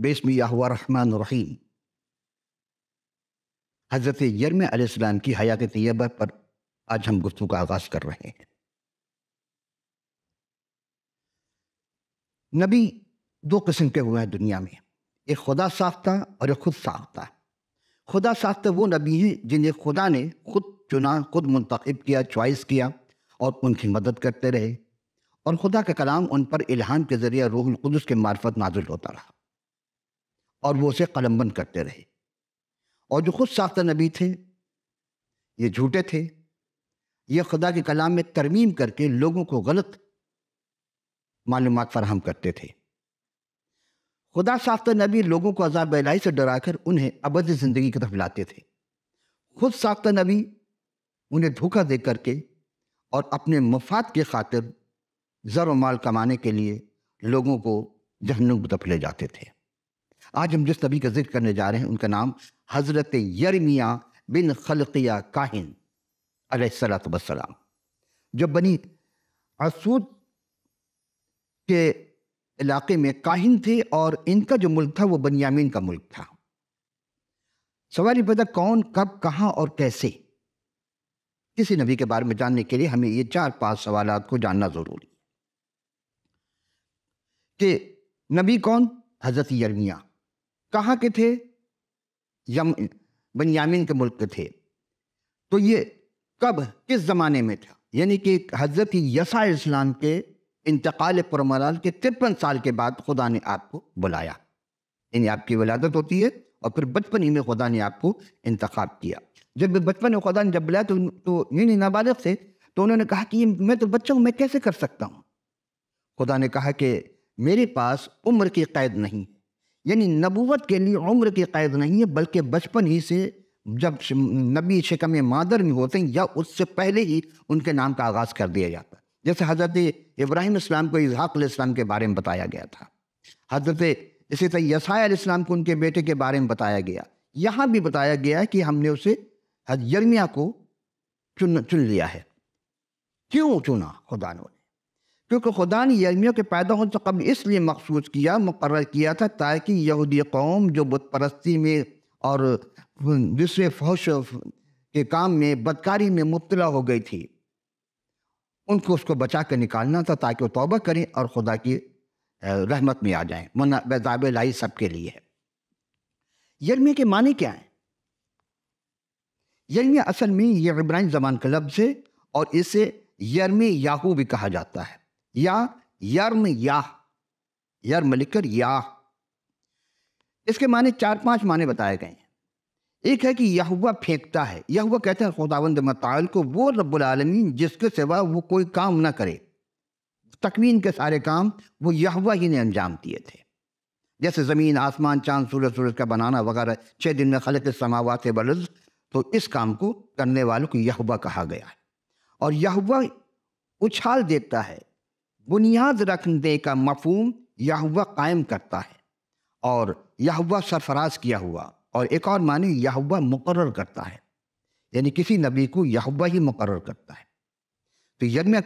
بسم اللہ الرحمن الرحیم۔ حضرت یرمیہ علیہ السلام کی حیات طیبہ پر آج ہم گفتگو کا آغاز کر رہے ہیں۔ نبی دو قسم کے ہوئے ہیں دنیا میں، ایک خدا ساختہ اور ایک خود ساختہ۔ خدا ساختہ وہ نبی ہیں جنہیں خدا نے خود چنا، خود منتخب کیا، چوائس کیا اور ان کی مدد کرتے رہے، اور خدا کا کلام ان پر الہام کے ذریعے روح القدس کے معرفت نازل ہوتا رہا اور وہ اسے قلم بند کرتے رہے۔ اور جو خود ساختہ نبی تھے یہ جھوٹے تھے، یہ خدا کے کلام میں ترمیم کر کے لوگوں کو غلط معلومات فراہم کرتے تھے۔ خدا ساختہ نبی لوگوں کو عذاب الہی سے ڈرا کر انہیں ابدی زندگی کی طرف لاتے تھے۔ خود ساختہ نبی انہیں دھوکہ دے کر کے اور اپنے مفاد کی خاطر زر و مال کمانے کے لیے لوگوں کو جہنم کی طرف لے جاتے تھے۔ آج ہم جس نبی کا ذکر کرنے جا رہے ہیں ان کا نام حضرت یرمیہ بن خلقیہ کاہن علیہ السلام، جو بنی اسود کے علاقے میں کاہن تھے، اور ان کا جو ملک تھا وہ بنیامین کا ملک تھا۔ سوال یہ پیدا کون، کب، کہاں اور کیسے؟ کسی نبی کے بارے میں جاننے کے لیے ہمیں یہ 4-5 سوالات کو جاننا ضروری ہے کہ نبی کون؟ حضرت یرمیہ کہاں کے تھے؟ بنیامین کے ملک کے تھے۔ تو یہ کب، کس زمانے میں تھا؟ یعنی کہ حضرت یسوع علیہ السلام کے انتقال پرملال کے 53 سال کے بعد خدا نے آپ کو بلایا، یعنی آپ کی ولادت ہوتی ہے اور پھر بچپن ہی میں خدا نے آپ کو انتخاب کیا۔ جب بچپن میں خدا نے جب بلایا تو یعنی نابالغ تھے، تو انہوں نے کہا کہ میں تو بچہ ہوں، میں کیسے کر سکتا ہوں؟ خدا نے کہا کہ میرے پاس عمر کی قید نہیں، یعنی نبوت کے لیے عمر کی قید نہیں ہے، بلکہ بچپن ہی سے جب نبی شکم مادر میں ہوتے ہیں یا اس سے پہلے ہی ان کے نام کا آغاز کر دیا جاتا ہے۔ جیسے حضرت ابراہیم السلام کو اسحاق علیہ السلام کے بارے میں بتایا گیا تھا، اسی طرح یسوع علیہ السلام کو ان کے بیٹے کے بارے میں بتایا گیا۔ یہاں بھی بتایا گیا کہ ہم نے اسے یرمیہ کو چن لیا ہے۔ کیوں چنا خدا نے؟ کیونکہ خدا نے یرمیہ کے پیدا ہونے سے قبل اس لیے مخصوص کیا، مقرر کیا تھا تاکہ یہودی قوم جو بت پرستی میں اور دوسرے فحش کے کام میں، بدکاری میں مبتلا ہو گئی تھی، ان کو اس کو بچا کر نکالنا تھا تاکہ وہ توبہ کریں اور خدا کی رحمت میں آ جائیں، ورنہ عذاب الہی سب کے لیے ہے۔ یرمیہ کے معنی کیا ہیں؟ یرمیہ اصل میں یہ عبرانی زبان کا لفظ ہے اور اسے یرمی یاہو بھی کہا جاتا ہے، یا یرم یاہ، یرم لکھ کر یاہ۔ اس کے معنی 4-5 معنی بتائے گئے ہیں۔ ایک ہے کہ یہوہ پھینکتا ہے، یہوہ کہتے ہیں خداوند متعال کو، وہ رب العالمین جس کے سوا وہ کوئی کام نہ کرے۔ تکوین کے سارے کام وہ یہوہ ہی نے انجام دیے تھے، جیسے زمین، آسمان، چاند، سورج کا بنانا وغیرہ۔ 6 دن میں خلق السماوات والارض، تو اس کام کو کرنے والوں کو یہوہ کہا گیا ہے۔ اور یہوہ اچھال دیتا ہے، بنیاد رکھنے کا مفہوم یہوہ قائم کرتا ہے، اور یہوہ سرفراز کیا ہوا۔ اور ایک اور معنی یہوہ مقرر کرتا ہے، یعنی کسی نبی کو یہوہ ہی مقرر کرتا ہے۔ تو یرمیہ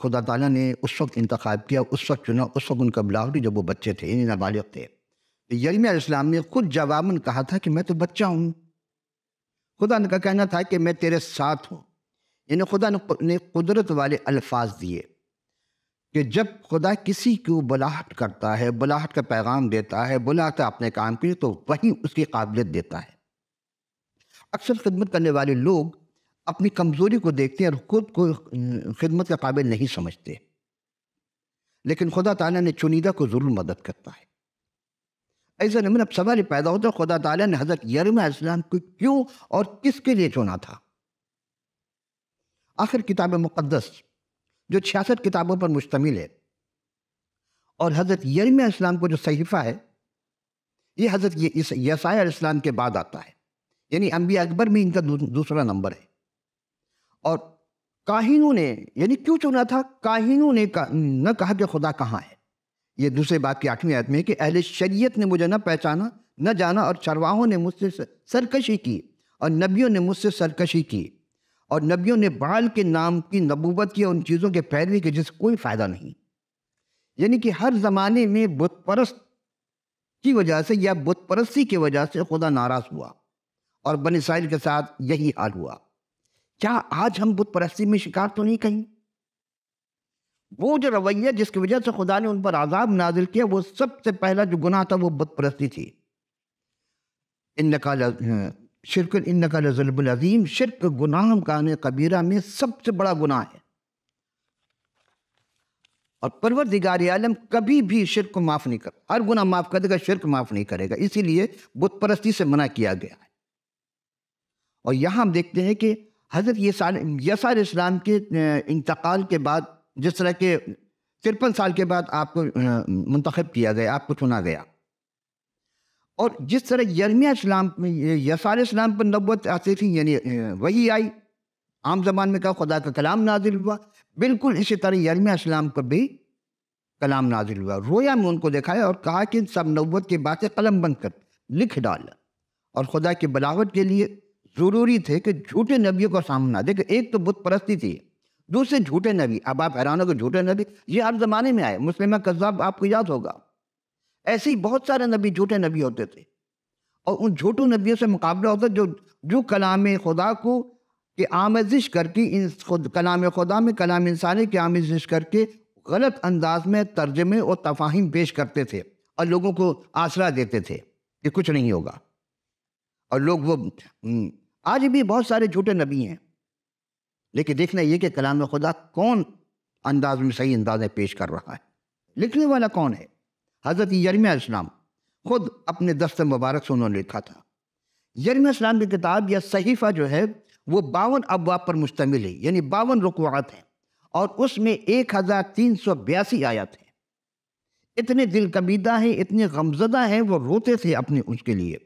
خدا تعالیٰ نے اس وقت انتخاب کیا، اس وقت چنا، اس وقت ان کا بلاوٹی جب وہ بچے تھے، یعنی نابالغ تھے۔ تو یرمیہ علیہ السلام نے خود جواباً کہا تھا کہ میں تو بچہ ہوں۔ خدا کا کہنا تھا کہ میں تیرے ساتھ ہوں، یعنی خدا نے قدرت والے الفاظ دیے کہ جب خدا کسی کو بلاہٹ کرتا ہے، بلاہٹ کا پیغام دیتا ہے، بلاتا اپنے کام کے لیے، تو وہی اس کی قابلیت دیتا ہے۔ اکثر خدمت کرنے والے لوگ اپنی کمزوری کو دیکھتے ہیں اور خود کو خدمت کے قابل نہیں سمجھتے، لیکن خدا تعالیٰ نے چنیدہ کو ضرور مدد کرتا ہے۔ ایسا نہیں، اب سوال یہ پیدا ہوتا ہے خدا تعالیٰ نے حضرت یرمیہ علیہ السلام کو کیوں اور کس کے لیے چنا تھا؟ آخر کتاب مقدس جو 66 کتابوں پر مشتمل ہے، اور حضرت یرمیہ علیہ السلام کو جو صحیفہ ہے، یہ حضرت یسوع علیہ السلام کے بعد آتا ہے، یعنی انبیاء اکبر میں ان کا دوسرا نمبر ہے۔ اور کاہنوں نے، یعنی کیوں چنا تھا؟ کاہنوں نے نہ کہا کہ خدا کہاں ہے۔ یہ دوسرے بات کی 8ویں آیت میں ہے کہ اہل شریعت نے مجھے نہ پہچانا، نہ جانا، اور چرواہوں نے مجھ سے سرکشی کی، اور نبیوں نے مجھ سے سرکشی کی، اور نبیوں نے بعال کے نام کی نبوت کی، ان چیزوں کے پیروی کی جس سے کوئی فائدہ نہیں۔ یعنی کہ ہر زمانے میں بت پرست کی وجہ سے یا بت پرستی کی وجہ سے خدا ناراض ہوا، اور بنی اسرائیل کے ساتھ یہی حال ہوا۔ کیا آج ہم بت پرستی میں شکار تو نہیں کہیں؟ وہ جو رویہ جس کی وجہ سے خدا نے ان پر عذاب نازل کیا، وہ سب سے پہلا جو گناہ تھا وہ بت پرستی تھی۔ شرک انکا لظلم العظیم، شرک گناہ کان کبیرہ میں سب سے بڑا گناہ ہے، اور پروردگار عالم کبھی بھی شرک کو معاف نہیں کرتا، ہر گناہ معاف کر دے گا، شرک معاف نہیں کرے گا، اسی لیے بت پرستی سے منع کیا گیا ہے۔ اور یہاں ہم دیکھتے ہیں کہ حضرت یسوع علیہ السلام کے انتقال کے بعد، جس طرح کے 53 سال کے بعد آپ کو منتخب کیا گیا، آپ کو چنا گیا، اور جس طرح یرمیہ یسوع علیہ السلام پر نبوت آتی تھی، یعنی وحی آئی، عام زبان میں کہا خدا کا کلام نازل ہوا، بالکل اسی طرح یرمیہ السلام پر بھی کلام نازل ہوا۔ رویا میں ان کو دکھایا اور کہا کہ سب نبوت کی باتیں قلم بند کر لکھ ڈال، اور خدا کی بلاغت کے لیے ضروری تھے کہ جھوٹے نبیوں کو سامنا دیکھیں۔ ایک تو بت پرستی تھی، دوسرے جھوٹے نبی۔ اب آپ حیران ہو کہ جھوٹے نبی یہ ہر زمانے میں آئے، مسلمہ کذاب آپ کو یاد ہوگا، ایسے ہی بہت سارے نبی جھوٹے نبی ہوتے تھے، اور ان جھوٹوں نبیوں سے مقابلہ ہوتا جو کلام خدا کو کہ آمیزش کر کے کلام خدا میں کلام انسانی کی آمیزش کر کے غلط انداز میں ترجمے اور تفاہیم پیش کرتے تھے، اور لوگوں کو آسرا دیتے تھے کہ کچھ نہیں ہوگا، اور لوگ وہ آج بھی بہت سارے جھوٹے نبی ہیں، لیکن دیکھنا یہ کہ کلام خدا کون انداز میں صحیح انداز میں پیش کر رہا ہے، لکھنے والا کون ہے؟ حضرت یرمیہ السلام خود اپنے دست مبارک سے انہوں نے لکھا تھا۔ یرمیہ السلام کی کتاب یا صحیفہ جو ہے وہ 52 ابواب پر مشتمل ہے، یعنی 52 رکوعات ہیں، اور اس میں 1382 آیات ہیں۔ اتنے دل کبیدہ ہیں، اتنے غمزدہ ہیں، وہ روتے تھے اپنے اس کے لیے۔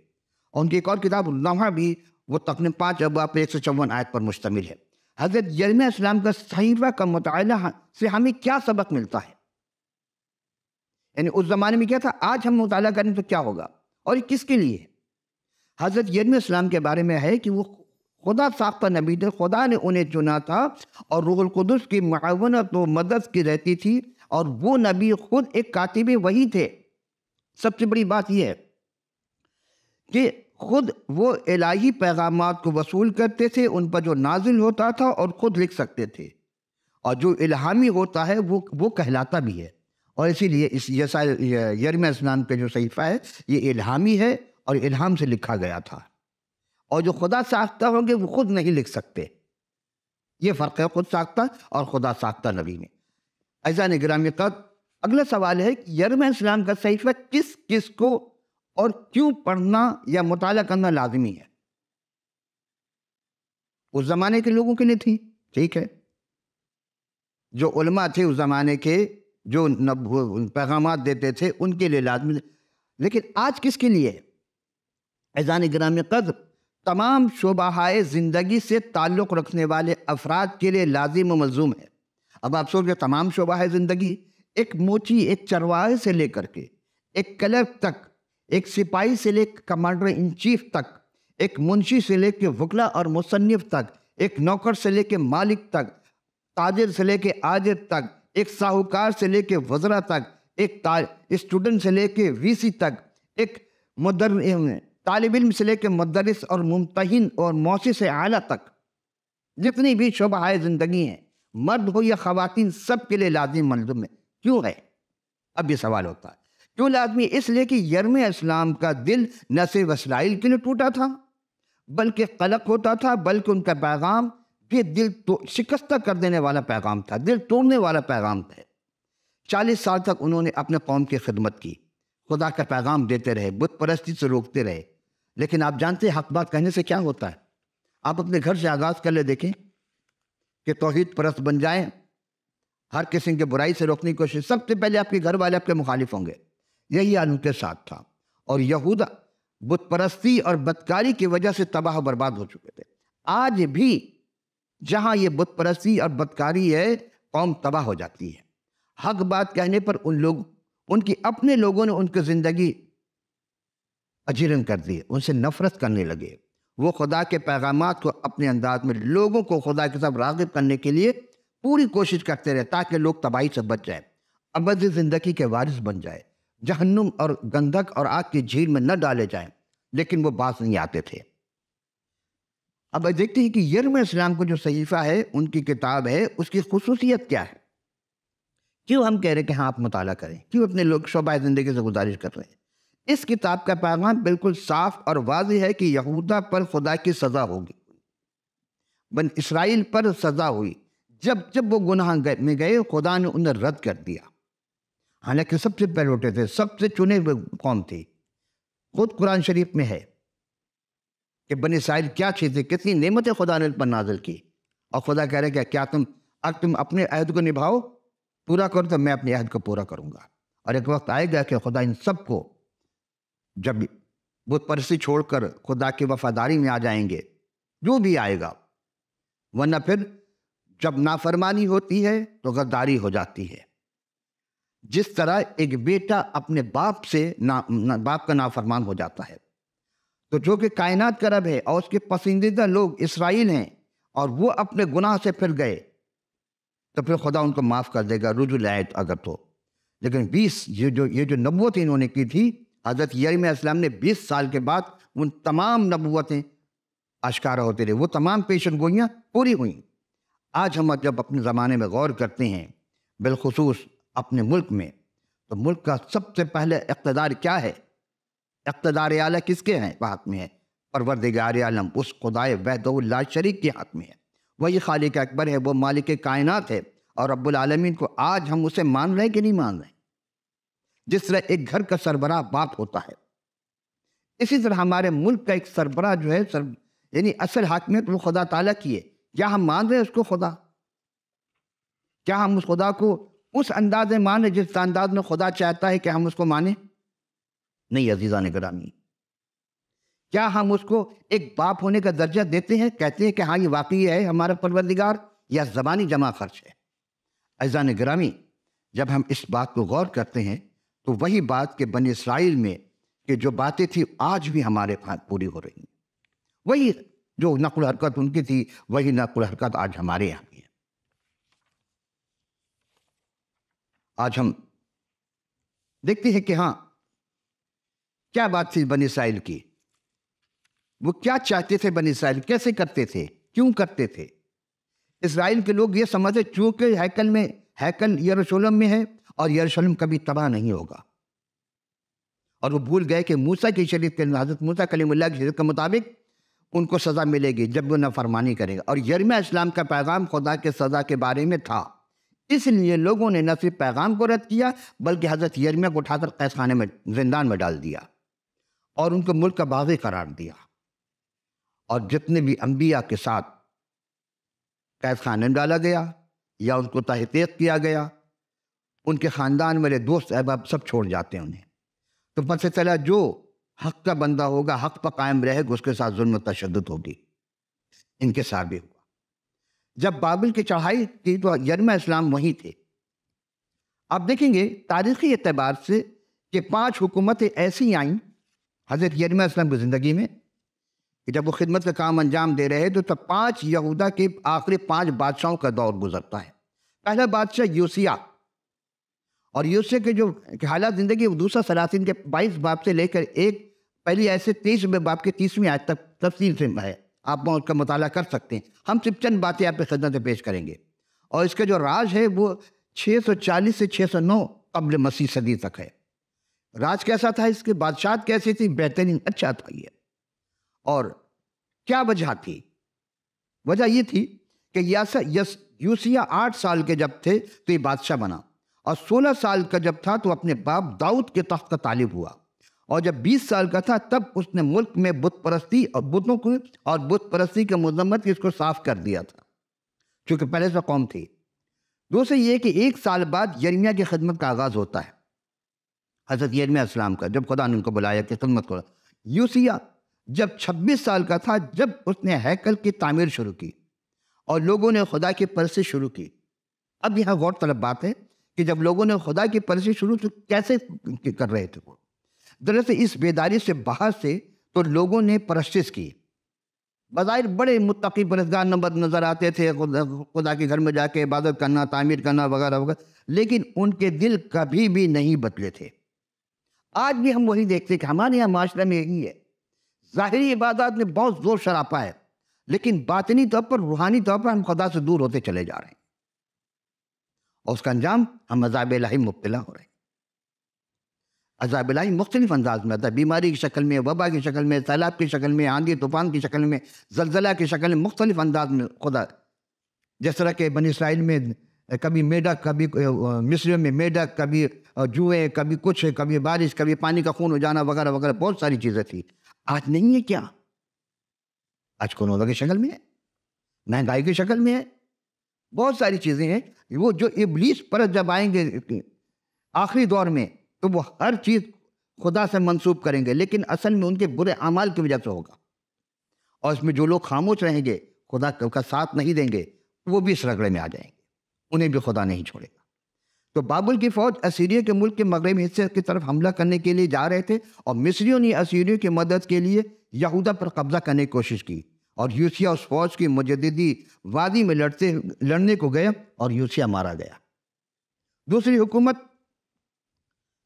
اور ان کی ایک اور کتاب اللمحہ بھی، وہ تقریباً 5 ابواب پر 154 آیت پر مشتمل ہے۔ حضرت یرمیہ السلام کا صحیفہ کا مطالعہ سے ہمیں کیا سبق ملتا ہے؟ یعنی اس زمانے میں کیا تھا، آج ہم مطالعہ کریں تو کیا ہوگا، اور یہ کس کے لیے؟ حضرت یرمیہ السلام کے بارے میں ہے کہ وہ خدا ساختہ نبی تھے، خدا نے انہیں چنا تھا، اور روح القدس کی معاونت و مدد کی رہتی تھی، اور وہ نبی خود ایک کاتب وحی تھے۔ سب سے بڑی بات یہ ہے کہ خود وہ الہی پیغامات کو وصول کرتے تھے، ان پر جو نازل ہوتا تھا، اور خود لکھ سکتے تھے، اور جو الہامی ہوتا ہے وہ کہلاتا بھی ہے۔ اور اسی لیے اس یرمیہ السلام کے جو صحیفہ ہے یہ الہامی ہے، اور الہام سے لکھا گیا تھا، اور جو خدا ساختہ ہوں گے وہ خود نہیں لکھ سکتے۔ یہ فرق ہے خود ساختہ اور خدا ساختہ نبی میں۔ عزیزان گرامی قدر، اگلا سوال ہے کہ یرمیہ السلام کا صحیفہ کس کس کو اور کیوں پڑھنا یا مطالعہ کرنا لازمی ہے؟ اس زمانے کے لوگوں کے لیے تھی، ٹھیک ہے، جو علماء تھے اس زمانے کے، جو پیغامات دیتے تھے، ان کے لیے لازمی، لیکن آج کس کے لیے؟ عزیزان گرامی قدر، تمام شعبۂ زندگی سے تعلق رکھنے والے افراد کے لیے لازم و ملزوم ہے۔ اب آپ سوچیں، تمام شعبۂ زندگی، ایک موچی، ایک چرواہے سے لے کر کے ایک کلرک تک، ایک سپاہی سے لے کے کمانڈر ان چیف تک، ایک منشی سے لے کے وکلا اور مصنف تک، ایک نوکر سے لے کے مالک تک، تاجر سے لے کے آجر تک، ایک ساہوکار سے لے کے وزراء تک، ایک اسٹوڈنٹ سے لے کے وی سی تک، ایک طالب علم سے لے کے مدرس اور ممتحن اور مؤسس اعلیٰ تک، جتنی بھی شعبۂ زندگی ہیں، مرد ہو یا خواتین، سب کے لیے لازم ملزوم ہے۔ کیوں ہے؟ اب یہ سوال ہوتا ہے کیوں لازمی؟ اس لیے کہ یرمیہ السلام کا دل نہ صرف اسرائیل کے لیے ٹوٹا تھا بلکہ قلق ہوتا تھا، بلکہ ان کا پیغام بھی دل شکستہ کر دینے والا پیغام تھا، دل توڑنے والا پیغام تھا۔ 40 سال تک انہوں نے اپنے قوم کی خدمت کی، خدا کا پیغام دیتے رہے، بت پرستی سے روکتے رہے، لیکن آپ جانتے ہیں حق بات کہنے سے کیا ہوتا ہے؟ آپ اپنے گھر سے آغاز کر لے، دیکھیں کہ توحید پرست بن جائیں، ہر قسم کے برائی سے روکنے کی کوشش، سب سے پہلے آپ کے گھر والے آپ کے مخالف ہوں گے۔ یہی حال ان کے ساتھ تھا، اور یہودا بت پرستی اور بدکاری کی وجہ سے تباہ و برباد ہو چکے تھے۔ آج بھی جہاں یہ بت پرستی اور بدکاری ہے، قوم تباہ ہو جاتی ہے۔ حق بات کہنے پر ان کی اپنے لوگوں نے ان کی زندگی اجیرن کر دی، ان سے نفرت کرنے لگے۔ وہ خدا کے پیغامات کو اپنے انداز میں لوگوں کو خدا کے ساتھ راغب کرنے کے لیے پوری کوشش کرتے رہے، تاکہ لوگ تباہی سے بچ جائیں، ابدی زندگی کے وارث بن جائے۔ جہنم اور گندھک اور آگ کی جھیل میں نہ ڈالے جائیں، لیکن وہ باز نہیں آتے تھے۔ اب دیکھتے ہیں کہ یرمیہ السلام کو جو صحیفہ ہے، ان کی کتاب ہے، اس کی خصوصیت کیا ہے؟ کیوں ہم کہہ رہے ہیں کہ ہاں آپ مطالعہ کریں؟ کیوں اپنے لوگ شعبۂ زندگی سے گزارش کر رہے ہیں؟ اس کتاب کا پیغام بالکل صاف اور واضح ہے کہ یہودا پر خدا کی سزا ہوگی، بن اسرائیل پر سزا ہوئی۔ جب جب وہ گناہ میں گئے، خدا نے انہیں رد کر دیا، حالانکہ سب سے پہلوٹے تھے، سب سے چنے ہوئے قوم تھی۔ خود قرآن شریف میں ہے کہ بنی اسرائیل کیا چیز ہے، کتنی نعمتیں خدا نے ان پر نازل کی، اور خدا کہہ رہے کہ کیا تم اپنے عہد کو نبھاؤ، پورا کرو تو میں اپنے عہد کو پورا کروں گا۔ اور ایک وقت آئے گا کہ خدا ان سب کو، جب بت پرستی چھوڑ کر خدا کی وفاداری میں آ جائیں گے، جو بھی آئے گا، ورنہ پھر جب نافرمانی ہوتی ہے تو غداری ہو جاتی ہے۔ جس طرح ایک بیٹا اپنے باپ کا نافرمان ہو جاتا ہے، تو جو کہ کائنات کا رب ہے اور اس کے پسندیدہ لوگ اسرائیل ہیں، اور وہ اپنے گناہ سے پھر گئے، تو پھر خدا ان کو معاف کر دے گا، رجوع لائق اگر تو۔ لیکن یہ جو نبوت انہوں نے کی تھی، حضرت یرمیہ السلام نے 20 سال کے بعد ان تمام نبوتیں اشکارا ہوتے رہے، وہ تمام پیشن گوئیاں پوری ہوئیں۔ آج ہم جب اپنے زمانے میں غور کرتے ہیں، بالخصوص اپنے ملک میں، تو ملک کا سب سے پہلے اقتدار کیا ہے؟ اقتدار اعلیٰ کس کے ہیں ہاتھ میں ہے؟ پروردگار عالم، اس خدائے وحدہ لا شریک کے ہاتھ میں ہے۔ وہی خالق اکبر ہے، وہ مالک کائنات ہے، اور رب العالمین کو آج ہم اسے مان رہے ہیں کہ نہیں مان رہے ہیں؟ جس طرح ایک گھر کا سربراہ باپ ہوتا ہے، اسی طرح ہمارے ملک کا ایک سربراہ جو ہے یعنی اصل حاکمیت وہ خدا تعالیٰ کی ہے۔ کیا ہم مان رہے ہیں اس کو خدا؟ کیا ہم اس خدا کو اس انداز میں مان رہے جس انداز میں خدا چاہتا ہے کہ ہم اس کو مانیں؟ نہیں عزیزان گرامی، کیا ہم اس کو ایک باپ ہونے کا درجہ دیتے ہیں، کہتے ہیں کہ ہاں یہ واقعی ہے ہمارا پروردگار، یا زبانی جمع خرچ ہے؟ عزیزان گرامی، جب ہم اس بات کو غور کرتے ہیں تو وہی بات کہ بنی اسرائیل میں کہ جو باتیں تھی آج بھی ہمارے ہاتھ پوری ہو رہی ہیں، وہی جو نقل و حرکت ان کی تھی، وہی نقل و حرکت آج ہمارے یہاں بھی ہے۔ آج ہم دیکھتے ہیں کہ ہاں کیا بات تھی بنی اسرائیل کی، وہ کیا چاہتے تھے، بنی اسرائیل کیسے کرتے تھے، کیوں کرتے تھے؟ اسرائیل کے لوگ یہ سمجھتے چونکہ ہیکل یروشلم میں ہے اور یروشلم کبھی تباہ نہیں ہوگا، اور وہ بھول گئے کہ موسیٰ کی شریعت کے، حضرت موسیٰ کلیم اللہ کی شریعت کے مطابق ان کو سزا ملے گی جب وہ نافرمانی کرے گا، اور یرمیہ السلام کا پیغام خدا کے سزا کے بارے میں تھا۔ اس لیے لوگوں نے نہ صرف پیغام کو رد کیا، بلکہ حضرت یرمیہ کو اٹھا کر قید خانے میں، زندان میں ڈال دیا، اور ان کو ملک کا باغی قرار دیا، اور جتنے بھی انبیاء کے ساتھ قید خانے میں ڈالا گیا یا ان کو تحقیق کیا گیا، ان کے خاندان والے دوست احباب سب چھوڑ جاتے ہیں انہیں۔ تو پتہ چلا جو حق کا بندہ ہوگا، حق پر قائم رہے گا، اس کے ساتھ ظلم و تشدد ہوگی۔ ان کے ساتھ بھی ہوا۔ جب بابل کی چڑھائی کی تو یرمیہ السلام وہیں تھے۔ آپ دیکھیں گے تاریخی اعتبار سے کہ 5 حکومتیں ایسی آئیں حضرت یرمیہ السلام کی زندگی میں کہ جب وہ خدمت کا کام انجام دے رہے تو تب 5 یہودا کے آخری 5 بادشاہوں کا دور گزرتا ہے۔ پہلا بادشاہ یوسیہ، اور یوسیہ کے جو حالات زندگی وہ دوسرا سلاطین کے 22 باب سے لے کر ایک پہلی ایسے 23 باب کے 30ویں آیت تک تفصیل سے ہے، آپ اس کا مطالعہ کر سکتے ہیں۔ ہم صرف چند باتیں آپ کی خدمت میں پیش کریں گے، اور اس کا جو راج ہے وہ 640 سے 609 قبل مسیح صدی تک ہے۔ راج کیسا تھا، اس کے بادشاہت کیسی تھی؟ بہترین، اچھا تھا یہ۔ اور کیا وجہ تھی؟ وجہ یہ تھی کہ یوسیہ 8 سال کے جب تھے تو یہ بادشاہ بنا، اور 16 سال کا جب تھا تو اپنے باپ داؤد کے تخت کا طالب ہوا، اور جب 20 سال کا تھا تب اس نے ملک میں بت پرستی اور بتوں کو اور بت پرستی کے مذمت کی اس کو صاف کر دیا تھا، چونکہ پہلے سے قوم تھی۔ دوسرے یہ کہ 1 سال بعد یرمیہ کی خدمت کا آغاز ہوتا ہے، حضرت یرمیہ السلام کا، جب خدا نے ان کو بلایا کہ خدمت کرو۔ یوسیہ جب 26 سال کا تھا جب اس نے ہیکل کی تعمیر شروع کی اور لوگوں نے خدا کی پرستش شروع کی۔ اب یہاں غور طلب بات ہے کہ جب لوگوں نے خدا کی پرستش شروع کی کیسے کر رہے تھے وہ؟ دراصل اس بیداری سے باہر سے تو لوگوں نے پرستش کی، بظاہر بڑے متقی پرہیزگار نظر آتے تھے، خدا کے گھر میں جا کے عبادت کرنا، تعمیر کرنا وغیرہ وغیرہ، لیکن ان کے دل کبھی بھی نہیں بدلے تھے۔ آج بھی ہم وہی دیکھتے ہیں کہ ہمارے یہاں معاشرے میں یہی ہے، ظاہری عبادات میں بہت زور شراپا ہے، لیکن باطنی طور پر، روحانی طور پر ہم خدا سے دور ہوتے چلے جا رہے ہیں، اور اس کا انجام ہم عذاب الہی میں مبتلا ہو رہے ہیں۔ عذاب الہی مختلف انداز میں آتا ہے، بیماری کی شکل میں، وبا کی شکل میں، سیلاب کی شکل میں، آندھی طوفان کی شکل میں، زلزلہ کی شکل میں، مختلف انداز میں خدا، جس طرح کہ بنی اسرائیل میں کبھی میڈک، کبھی مصریوں میں میڈک، کبھی جوئیں، کبھی کچھ، کبھی بارش، کبھی پانی کا خون ہو جانا، وغیرہ وغیرہ، بہت ساری چیزیں تھیں۔ آج نہیں ہے کیا؟ آج کورونا کی شکل میں ہے، مہنگائی کی شکل میں ہے، بہت ساری چیزیں ہیں۔ وہ جو ابلیس پرست جب آئیں گے آخری دور میں، تو وہ ہر چیز خدا سے منسوب کریں گے، لیکن اصل میں ان کے برے اعمال کی وجہ سے ہوگا، اور اس میں جو لوگ خاموش رہیں گے، خدا کا ساتھ نہیں دیں گے، وہ بھی اس رگڑے میں آ جائیں گے، انہیں بھی خدا نہیں چھوڑے گا۔ تو بابل کی فوج اسیریا کے ملک کے مغربی حصے کی طرف حملہ کرنے کے لیے جا رہے تھے، اور مصریوں نے اسیریوں کی مدد کے لیے یہودا پر قبضہ کرنے کی کوشش کی، اور یوسیہ اس فوج کی مجددی وادی میں لڑنے کو گیا، اور یوسیہ مارا گیا۔ دوسری حکومت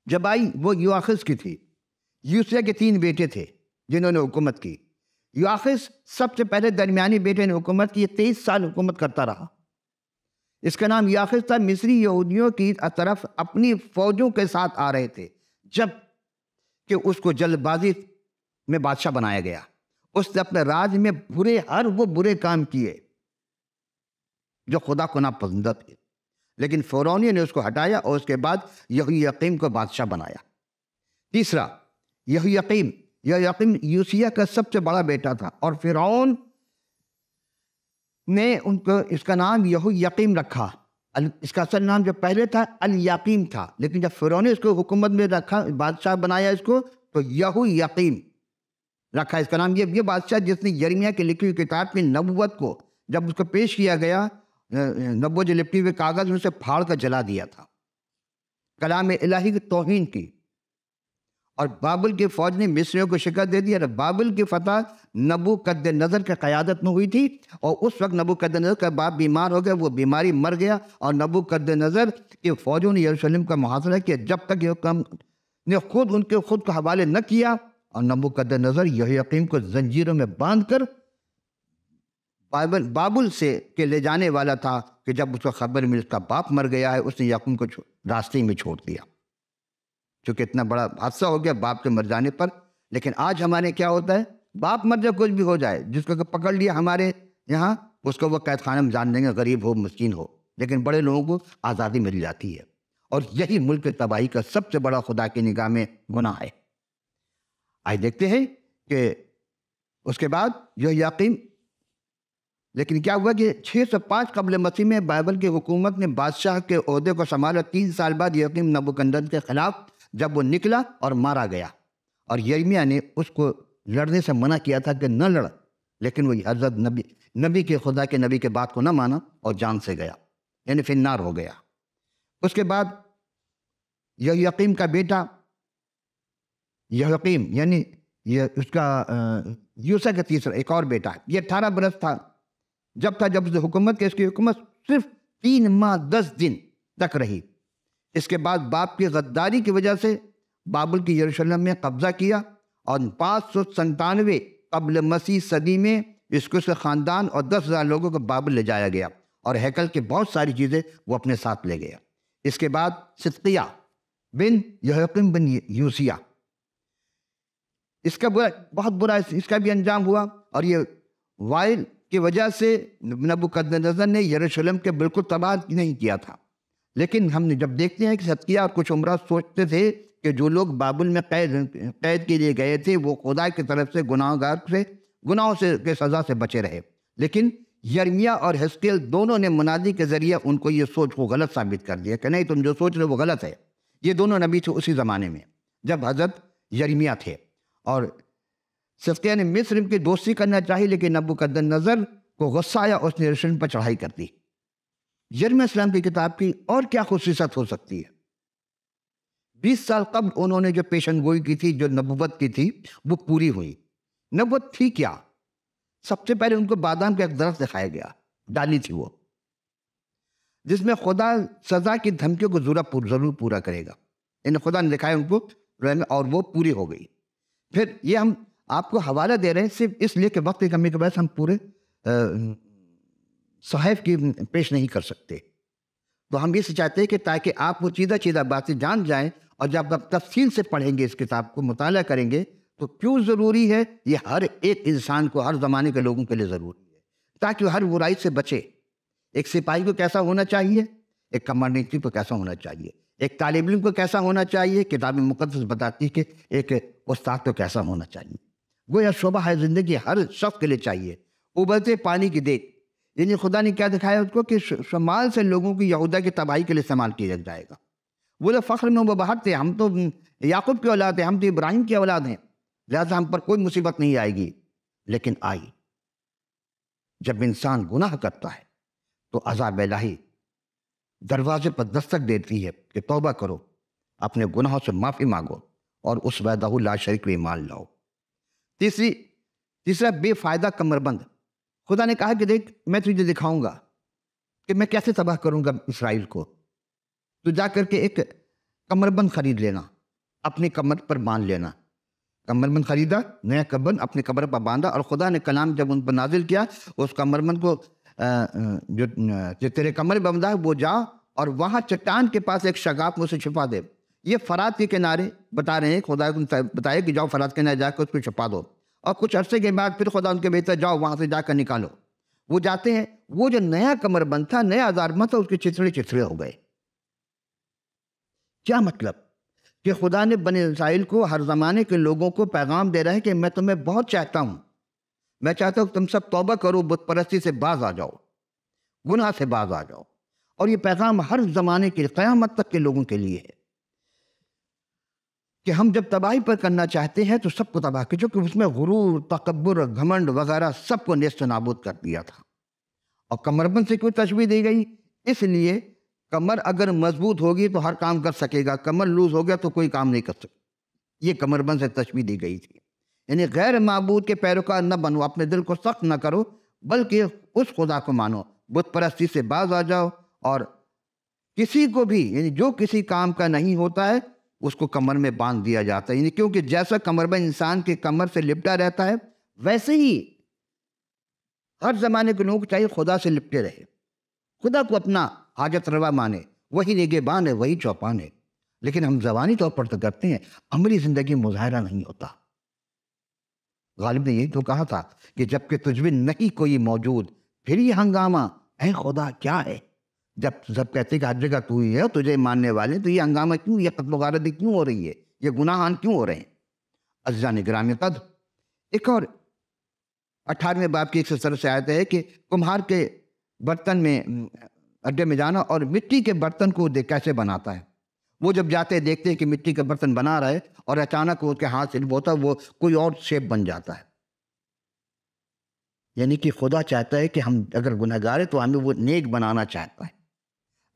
جب آئی وہ یواخذ کی تھی۔ یوسیہ کے 3 بیٹے تھے جنہوں نے حکومت کی۔ یواخذ سب سے پہلے درمیانی بیٹے نے حکومت کی، 23 سال حکومت کرتا رہا۔ اس کا نام یواخذ تھا۔ مصری یہودیوں کی طرف اپنی فوجوں کے ساتھ آ رہے تھے جب کہ اس کو جلد بازی میں بادشاہ بنایا گیا۔ اس نے اپنے راج میں ہر وہ برے کام کیے جو خدا کو ناپسند تھے، لیکن فرعونیوں نے اس کو ہٹایا، اور اس کے بعد یہویقیم کو بادشاہ بنایا۔ تیسرا، یہویقیم یوسیہ کا سب سے بڑا بیٹا تھا، اور فرعون نے اس کا نام یہویقیم رکھا۔ اس کا اصل نام جو پہلے تھا الیاقیم تھا، لیکن جب فرعون نے اس کو حکومت میں رکھا، بادشاہ بنایا اس کو، تو یہویقیم رکھا اس کا نام۔ یہ بادشاہ جس نے یرمیہ کی لکھی ہوئی کتاب کی نبوت کو جب اس کو پیش کیا گیا، نبوت جو لپٹی ہوئے کاغذ میں، اسے پھاڑ کر جلا دیا تھا، کلام الہی کی توہین کی، اور بابل کی فوج نے مصریوں کو شکست دے دی۔ اور بابل کی فتح نبوکدنضر کی قیادت میں ہوئی تھی، اور اس وقت نبوکدنضر کا باپ بیمار ہو گیا، وہ بیماری مر گیا، اور نبوکدنضر کی فوجوں نے یروشلم کا محاصرہ کیا جب تک یہویقیم نے خود کو حوالے نہ کیا، اور نبوکدنضر یہویقیم کو زنجیروں میں باندھ کر بابل سے کے لے جانے والا تھا، کہ جب اس کو خبر ملی اس کا باپ مر گیا ہے، اس نے یعقوب کو راستے میں چھوڑ دیا، چونکہ اتنا بڑا حادثہ ہو گیا باپ کے مر جانے پر۔ لیکن آج ہمارے کیا ہوتا ہے، باپ مر جائے، کچھ بھی ہو جائے، جس کو پکڑ لیا ہمارے یہاں، اس کو وہ قید خانے میں جان دیں گے، غریب ہو مسکین ہو، لیکن بڑے لوگوں کو آزادی مل جاتی ہے، اور یہی ملک کی تباہی کا سب سے بڑا خدا کی نگاہ میں گناہ ہے۔ آج دیکھتے ہیں کہ اس کے بعد یہویقیم، لیکن کیا ہوا کہ 605 قبل مسیح میں بائبل کی حکومت نے بادشاہ کے عہدے کو سنبھالا۔ 3 سال بعد یہویقیم نبوکدنضر کے خلاف جب وہ نکلا اور مارا گیا، اور یرمیہ نے اس کو لڑنے سے منع کیا تھا کہ نہ لڑ، لیکن وہ حضرت نبی کے خدا کے نبی کے بات کو نہ مانا اور جان سے گیا، یعنی فی النار ہو گیا۔ اس کے بعد یہویقیم کا بیٹا یہویقیم، یعنی یہ اس کا یوسیہ کا تیسرا ایک اور بیٹا ہے، یہ 18 برس تھا جب اس نے حکومت کی۔ اس کی حکومت صرف 3 ماہ 10 دن تک رہی۔ اس کے بعد باپ کی غداری کی وجہ سے بابل کی یروشلم میں قبضہ کیا، اور 597 قبل مسیح صدی میں اس کو سے خاندان اور 10,000 لوگوں کو بابل لے جایا گیا، اور ہیکل کی بہت ساری چیزیں وہ اپنے ساتھ لے گیا۔ اس کے بعد صدقیہ بن یہویقیم بن یوسیہ، اس کا بہت برا اس کا بھی انجام ہوا، اور یہ وائل کی وجہ سے نبوکدنضر نے یروشلم کے بالکل تباہ نہیں کیا تھا۔ لیکن ہم نے جب دیکھتے ہیں کہ صدقیہ اور کچھ عمرہ سوچتے تھے کہ جو لوگ بابل میں قید کے لیے گئے تھے وہ خدا کی طرف سے گناہوں کے سزا سے بچے رہے، لیکن یرمیہ اور حزقیل دونوں نے منادی کے ذریعے ان کو یہ سوچ کو غلط ثابت کر دیا کہ نہیں، تم جو سوچ رہے وہ غلط ہے۔ یہ دونوں نبی تھے اسی زمانے میں جب حضرت یرمیہ تھے، اور صدقیہ نے مصر کی دوستی کرنا چاہی، لیکن نبوکدنضر کو غصہ آیا، اس نے یروشلم پر چڑھائی کر دی۔ یرمیہ اسلام کی کتاب کی اور کیا خصوصیت ہو سکتی ہے؟ 20 سال قبل انہوں نے جو پیشن گوئی کی تھی، جو نبوت کی تھی، وہ پوری ہوئی۔ نبوت تھی کیا؟ سب سے پہلے ان کو بادام کا ایک درخت دکھایا گیا، ڈالی تھی وہ، جس میں خدا سزا کی دھمکیوں کو ضرور پورا کرے گا۔ خدا نے دکھایا ان کو اور وہ پوری ہو گئی. پھر یہ ہم آپ کو حوالہ دے رہے ہیں صرف اس لیے کہ وقت کی کمی کی وجہ سے ہم پورے صحائف کی پیش نہیں کر سکتے. تو ہم یہ سے چاہتے ہیں کہ تاکہ آپ وہ چیزہ باتیں جان جائیں، اور جب آپ تفصیل سے پڑھیں گے، اس کتاب کو مطالعہ کریں گے، تو کیوں ضروری ہے یہ ہر ایک انسان کو، ہر زمانے کے لوگوں کے لیے ضروری ہے، تاکہ وہ ہر برائی سے بچے. ایک سپاہی کو کیسا ہونا چاہیے، ایک کمانڈنٹری کو کیسا ہونا چاہیے، ایک طالب علم کو کیسا ہونا چاہیے. کتاب مقدس بتاتی ہے کہ ایک استاد کو کیسا ہونا چاہیے. گویا شعبہ ہے زندگی ہر شخص کے لیے چاہیے. ابلتے پانی کی دیگ، یعنی خدا نے کیا دکھایا اس کو کہ شمال سے لوگوں کی یہودا کی تباہی کے لیے استعمال کیا جائے گا. وہ لوگ فخر میں وہ باہر تھے، ہم تو یعقوب کی اولاد ہیں، ہم تو ابراہیم کی اولاد ہیں، لہٰذا ہم پر کوئی مصیبت نہیں آئے گی. لیکن آئی. جب انسان گناہ کرتا ہے تو عذاب الہی دروازے پر دستک دیتی ہے کہ توبہ کرو، اپنے گناہوں سے معافی مانگو اور اس وحدہ لا شریک میں ایمان لاؤ. تیسرا بے فائدہ کمر بند. خدا نے کہا کہ دیکھ میں تجھے دکھاؤں گا کہ میں کیسے تباہ کروں گا اسرائیل کو. تو جا کر کے ایک کمر بند خرید لینا، اپنی کمر پر باندھ لینا. کمر بند خریدا، نیا کمر بند اپنی کمر پر باندھا، اور خدا نے کلام جب ان پر نازل کیا، اس کمر بند کو جو تیرے کمر میں بندھا ہے وہ جا اور وہاں چٹان کے پاس ایک شگاف میں اسے چھپا دے. یہ فرات کے کنارے بتا رہے ہیں، خدا کو بتایا کہ جاؤ فرات کے کنارے جا کے اس کو چھپا دو. اور کچھ عرصے کے بعد پھر خدا ان کے بھیجتا جاؤ وہاں سے جا کر نکالو. وہ جاتے ہیں، وہ جو نیا کمر بند تھا، نیا آزارمہ تھا، اس کے چتھڑے ہو گئے. کیا مطلب؟ کہ خدا نے بنی اسرائیل کو، ہر زمانے کے لوگوں کو پیغام دے رہا ہے کہ میں تمہیں بہت چاہتا ہوں، میں چاہتا ہوں کہ تم سب توبہ کرو، بت پرستی سے باز آ جاؤ، گناہ سے باز آ جاؤ. اور یہ پیغام ہر زمانے کے قیامت تک کے لوگوں کے لیے ہے کہ ہم جب تباہی پر کرنا چاہتے ہیں تو سب کو تباہ کر، چونکہ اس میں غرور، تکبر، گھمنڈ وغیرہ سب کو نیست و نابود کر دیا تھا. اور کمربند سے کوئی تشبیہ دی گئی، اس لیے کمر اگر مضبوط ہوگی تو ہر کام کر سکے گا، کمر لوز ہو گیا تو کوئی کام نہیں کر سکتا. یہ کمربند سے تشبیہ دی گئی تھی. یعنی غیر معبود کے پیروکار نہ بنو، اپنے دل کو سخت نہ کرو، بلکہ اس خدا کو مانو، بت پرستی سے باز آ جاؤ. اور کسی کو بھی، یعنی جو کسی کام کا نہیں ہوتا ہے اس کو کمر میں باندھ دیا جاتا ہے. یعنی کیونکہ جیسا کمربند انسان کے کمر سے لپٹا رہتا ہے، ویسے ہی ہر زمانے کے لوگوں کو چاہیے خدا سے لپٹے رہے، خدا کو اپنا حاجت روا مانے. وہی نگہبان ہے، وہی چوپان ہے. لیکن ہم زبانی طور پر تو کرتے ہیں، عملی زندگی مظاہرہ نہیں ہوتا. غالب نے یہی تو کہا تھا کہ جب کہ تجھ میں نہیں کوئی موجود، پھر یہ ہنگامہ اے خدا کیا ہے. جب سب کہتے ہیں کہ ہر جگہ تو ہی ہے، تجھے ماننے والے، تو یہ ہنگامہ کیوں، یہ قتل و غارتی کیوں ہو رہی ہے، یہ گناہان کیوں ہو رہے ہیں. عزیزان گرامی قدر، ایک اور 18ویں باب کی ایک سطر سے آیت ہے کہ کمہار کے برتن میں اڈے میں جانا اور مٹی کے برتن کو کیسے بناتا ہے. وہ جب جاتے دیکھتے ہیں کہ مٹی کا برتن بنا رہا ہے اور اچانک وہ اس کے ہاتھ سے ہوتا وہ کوئی اور شیپ بن جاتا ہے. یعنی کہ خدا چاہتا ہے کہ ہم اگر گنہگار ہیں تو ہمیں وہ نیک بنانا چاہتا ہے.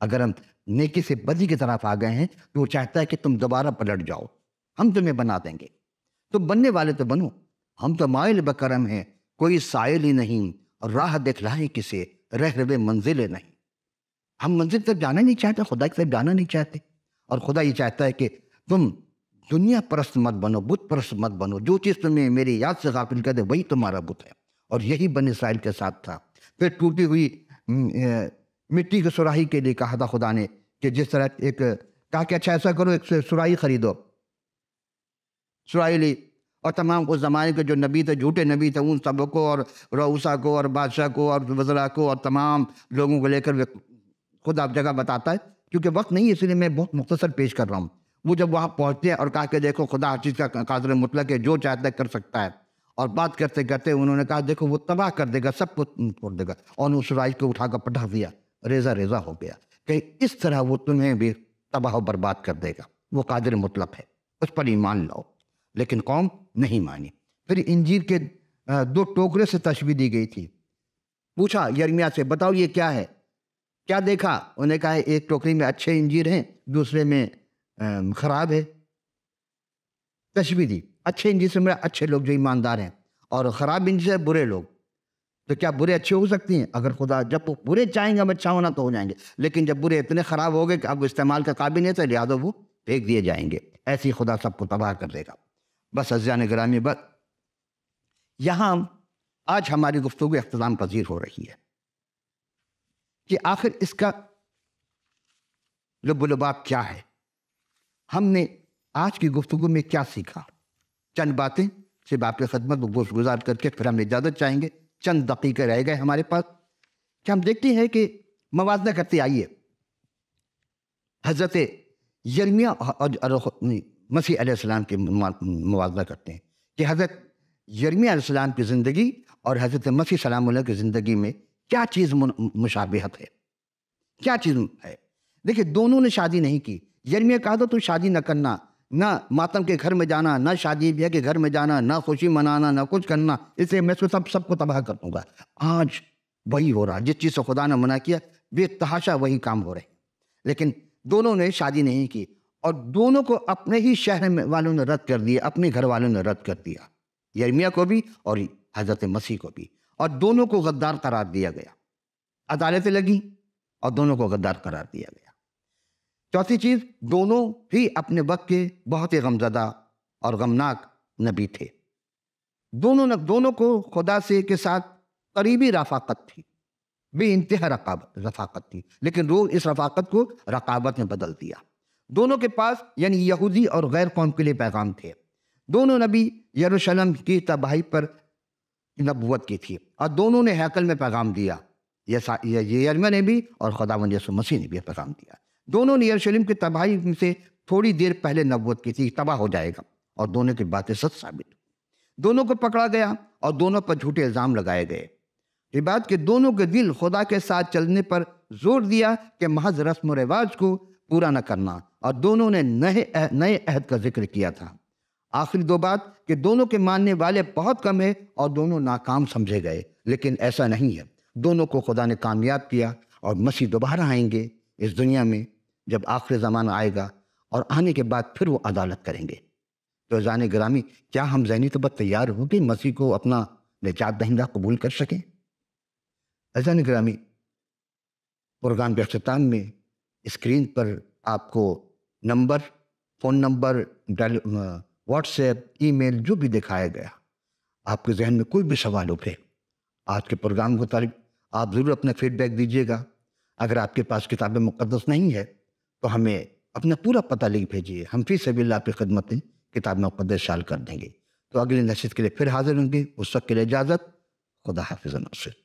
اگر ہم نیکی سے بدی کی طرف آ گئے ہیں تو وہ چاہتا ہے کہ تم دوبارہ پلٹ جاؤ، ہم تمہیں بنا دیں گے. تم بننے والے تو بنو، ہم تو مائل بکرم ہیں، کوئی سائل ہی نہیں، راہ دکھلائے کسے، رہ رہے منزل نہیں. ہم منزل تک جانا نہیں چاہتے، خدا کی طرف جانا نہیں چاہتے. اور خدا یہ چاہتا ہے کہ تم دنیا پرست مت بنو، بت پرست مت بنو. جو چیز تمہیں میری یاد سے غافل کر دے وہی تمہارا بت ہے. اور یہی بنی اسرائیل کے ساتھ تھا. پھر ٹوٹی ہوئی مٹی کی سراہی کے لیے کہا تھا خدا نے کہ جس طرح ایک کہا کہ اچھا ایسا کرو، ایک سراہی خریدو. سراہی لی اور تمام اس زمانے کے جو نبی تھے، جھوٹے نبی تھے، ان سب کو اور رؤسا کو اور بادشاہ کو اور وزراء کو اور تمام لوگوں کو لے کر خدا جگہ بتاتا ہے. کیونکہ وقت نہیں، اس لیے میں بہت مختصر پیش کر رہا ہوں. وہ جب وہاں پہنچتے ہیں اور کہا کہ دیکھو خدا ہر چیز کا قادر مطلق ہے، جو چاہتا ہے کر سکتا ہے. اور بات کرتے کرتے انہوں نے کہا دیکھو وہ تباہ کر دے گا، سب کو چھوڑ دے گا. اور اس سراہی کو اٹھا کر پٹا دیا، ریزہ ریزہ ہو گیا کہ اس طرح وہ تمہیں بھی تباہ و برباد کر دے گا. وہ قادر مطلق ہے، اس پر ایمان لاؤ. لیکن قوم نہیں مانی. پھر انجیر کے 2 ٹوکرے سے تشبیہ دی گئی تھی. پوچھا یرمیا سے بتاؤ یہ کیا ہے، کیا دیکھا؟ انہوں نے کہا ایک ٹوکری میں اچھے انجیر ہیں، دوسرے میں خراب ہے. تشبیہ دی. اچھے انجیر سے میرا اچھے لوگ جو ایماندار ہیں، اور خراب انجیر سے برے لوگ. تو کیا برے اچھے ہو سکتی ہیں؟ اگر خدا جب وہ برے چاہیں گے اب اچھا ہونا تو ہو جائیں گے، لیکن جب برے اتنے خراب ہو گئے کہ اب استعمال کا قابل نہیں تھا، لہٰذا وہ پھینک دیے جائیں گے. ایسی خدا سب کو تباہ کر دے گا۔ بس عزیزان گرامی، بس یہاں آج ہماری گفتگو اختتام پذیر ہو رہی ہے کہ آخر اس کا لب و لباب کیا ہے، ہم نے آج کی گفتگو میں کیا سیکھا۔ چند باتیں صرف آپ کی خدمت میں گوش گزار کر کے پھر ہم اجازت چاہیں گے۔ چند دقیقے رہ گئے ہمارے پاس کہ ہم دیکھتے ہیں کہ موازنہ کرتے آئیے حضرت یرمیہ اور مسیح علیہ السلام کے موازنہ کرتے ہیں کہ حضرت یرمیہ علیہ السلام کی زندگی اور حضرت مسیح سلام اللہ کی زندگی میں کیا چیز مشابہت ہے، کیا چیز ہے۔ دیکھیں، دونوں نے شادی نہیں کی۔ یرمیہ کہا تو شادی نہ کرنا، نہ ماتم کے گھر میں جانا، نہ شادی بیاہ کے گھر میں جانا، نہ خوشی منانا، نہ کچھ کرنا، اس لیے میں سب کو تباہ کر دوں گا۔ آج وہی ہو رہا، جس چیز سے خدا نے منع کیا بے تحاشا وہی کام ہو رہے۔ لیکن دونوں نے شادی نہیں کی اور دونوں کو اپنے ہی شہر والوں نے رد کر دیا، اپنے گھر والوں نے رد کر دیا، یرمیہ کو بھی اور حضرت مسیح کو بھی، اور دونوں کو غدار قرار دیا گیا۔ عدالتیں لگیں اور دونوں کو غدار قرار دیا گیا۔ چوتھی چیز، دونوں ہی اپنے وقت کے بہت ہی غمزدہ اور غمناک نبی تھے۔ دونوں کو خدا سے کے ساتھ قریبی رفاقت تھی، بے انتہا رفاقت تھی، لیکن لوگ اس رفاقت کو رقابت میں بدل دیا۔ دونوں کے پاس یعنی یہودی اور غیر قوم کے لیے پیغام تھے۔ دونوں نبی یروشلم کی تباہی پر نبوت کی تھی اور دونوں نے ہیکل میں پیغام دیا۔ یہ یرمیہ نے بھی اور خداوند یسوع مسیح نے بھی پیغام دیا۔ دونوں نے یروشلم کی تباہی سے تھوڑی دیر پہلے نبوت کی تھی، تباہ ہو جائے گا، اور دونوں کی باتیں سچ ثابت ہوئی۔ دونوں کو پکڑا گیا اور دونوں پر جھوٹے الزام لگائے گئے۔ یہ بات کہ دونوں کے دل خدا کے ساتھ چلنے پر زور دیا کہ محض رسم و رواج کو پورا نہ کرنا، اور دونوں نے نئے عہد کا ذکر کیا تھا۔ آخری دو بات کہ دونوں کے ماننے والے بہت کم ہیں اور دونوں ناکام سمجھے گئے، لیکن ایسا نہیں ہے۔ دونوں کو خدا نے کامیاب کیا، اور مسیح دوبارہ آئیں گے اس دنیا میں جب آخری زمانہ آئے گا، اور آنے کے بعد پھر وہ عدالت کریں گے۔ تو عزیزان گرامی، کیا ہم ذہنی طور پر تیار ہوں کہ مسیح کو اپنا نجات دہندہ قبول کر سکیں؟ عزیزان گرامی، پروگرام کے اختتام میں اسکرین پر آپ کو number, phone number, WhatsApp, email جو بھی دکھایا گیا، آپ کے ذہن میں کوئی بھی سوال اٹھے آج کے پروگرام کے متعلق، آپ ضرور اپنا فیڈ بیک دیجیے گا۔ اگر آپ کے پاس کتاب مقدس نہیں ہے تو ہمیں اپنا پورا پتہ لکھ بھیجیے، ہم فی سبیل اللہ آپ کی خدمت میں کتاب مقدس شامل کر دیں گے۔ تو اگلی نشست کے لیے پھر حاضر ہوں گے، اس وقت کے لیے اجازت، خدا حافظ ناصر۔